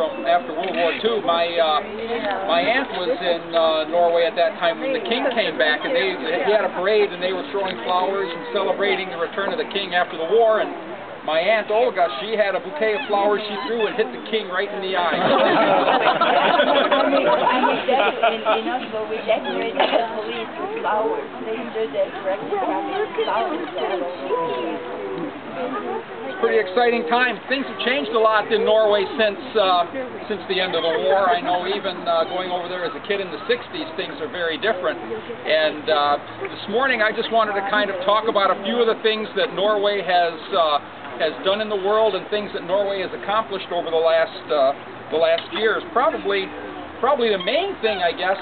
from after World War II. My aunt was in Norway at that time when the king came back, and he had a parade, and they were throwing flowers and celebrating the return of the king after the war. And my aunt Olga, she had a bouquet of flowers she threw and hit the king right in the eye. In Oslo, we decorated the police with flowers. They stood there directly coming flowers all over. It's a pretty exciting time. Things have changed a lot in Norway since the end of the war. I know even going over there as a kid in the 60s, things are very different. And this morning I just wanted to kind of talk about a few of the things that Norway has done in the world and things that Norway has accomplished over the last years. Probably the main thing, I guess,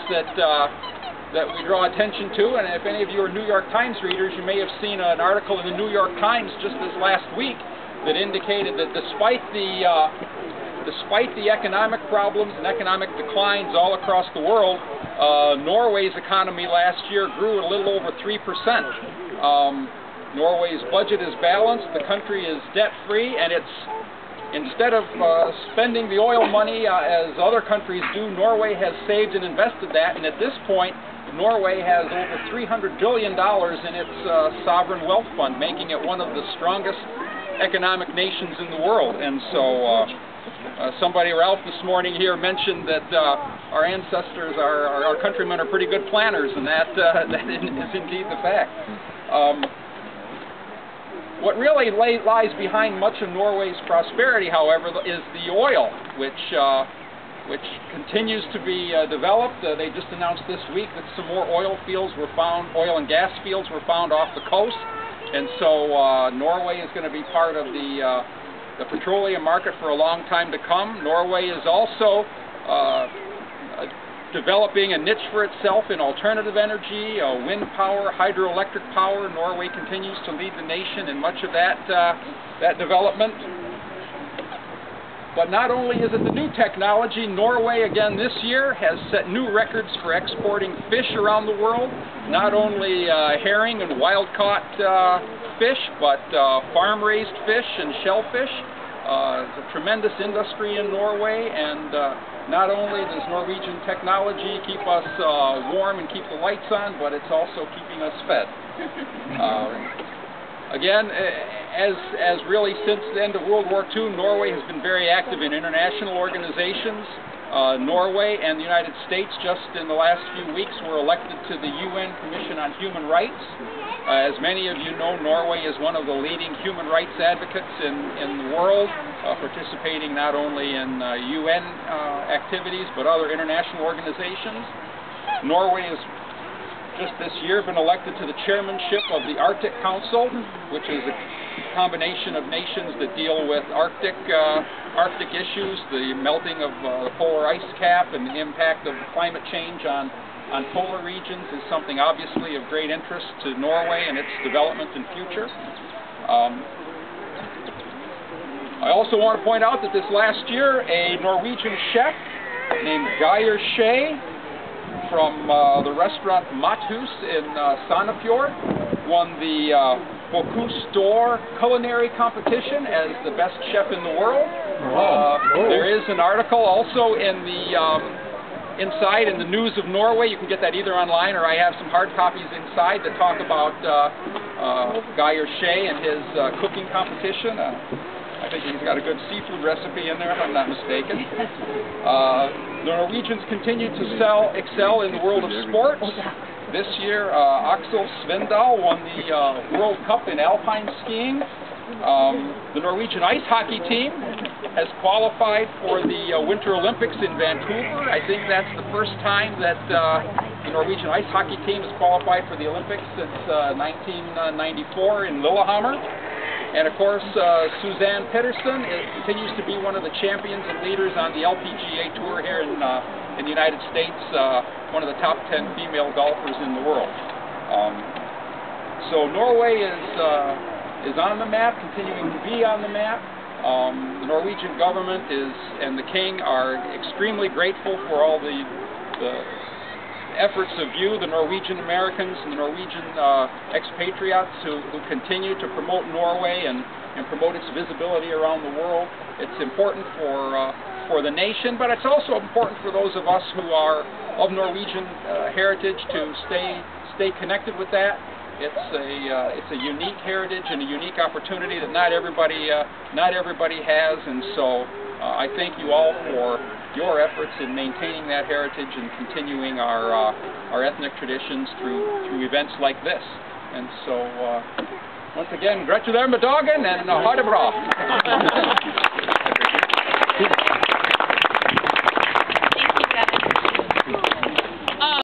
that we draw attention to, and if any of you are New York Times readers, you may have seen an article in the New York Times just this last week that indicated that despite the economic problems and economic declines all across the world, Norway's economy last year grew a little over 3%. Norway's budget is balanced, the country is debt-free, and instead of spending the oil money as other countries do, Norway has saved and invested that, and at this point Norway has over $300 billion in its sovereign wealth fund, making it one of the strongest economic nations in the world. And so somebody, Ralph, this morning here mentioned that our ancestors, our countrymen, are pretty good planners, and that is indeed the fact. What really lies behind much of Norway's prosperity, however, is the oil, which continues to be developed. They just announced this week that some more oil and gas fields were found off the coast, and so Norway is going to be part of the petroleum market for a long time to come. Norway is also developing a niche for itself in alternative energy, wind power, hydroelectric power. Norway continues to lead the nation in much of that development. But not only is it the new technology, Norway again this year has set new records for exporting fish around the world. Not only herring and wild-caught fish, but farm-raised fish and shellfish. It's a tremendous industry in Norway, and not only does Norwegian technology keep us warm and keep the lights on, but it's also keeping us fed. Again, as really since the end of World War II, Norway has been very active in international organizations. Norway and the United States just in the last few weeks were elected to the UN Commission on Human Rights. As many of you know, Norway is one of the leading human rights advocates in the world, participating not only in UN activities but other international organizations. Norway has just this year been elected to the chairmanship of the Arctic Council, which is a combination of nations that deal with Arctic issues. The melting of the polar ice cap and the impact of climate change on polar regions is something obviously of great interest to Norway and its development and future. I also want to point out that this last year a Norwegian chef named Geir Skje from the restaurant Mathus in Sandefjord won the Bocuse d'Or culinary competition as the best chef in the world. There is an article also in the inside in the News of Norway. You can get that either online, or I have some hard copies inside that talk about Geir Skje and his cooking competition. I think he's got a good seafood recipe in there, if I'm not mistaken. The Norwegians continue to excel in the world of sports. This year, Aksel Svindal won the World Cup in alpine skiing. The Norwegian ice hockey team has qualified for the Winter Olympics in Vancouver. I think that's the first time that the Norwegian ice hockey team has qualified for the Olympics since 1994 in Lillehammer. And of course, Suzanne Pettersen continues to be one of the champions and leaders on the LPGA Tour here in the United States, one of the top 10 female golfers in the world. So Norway is on the map, continuing to be on the map. The Norwegian government and the king are extremely grateful for all the efforts of you, the Norwegian Americans and the Norwegian expatriates who continue to promote Norway and promote its visibility around the world. It's important for for the nation, but it's also important for those of us who are of Norwegian heritage to stay connected with that. It's a unique heritage and a unique opportunity that not everybody has, and so I thank you all for your efforts in maintaining that heritage and continuing our ethnic traditions through events like this. And so once again, gratulerer med dagen and ha det bra.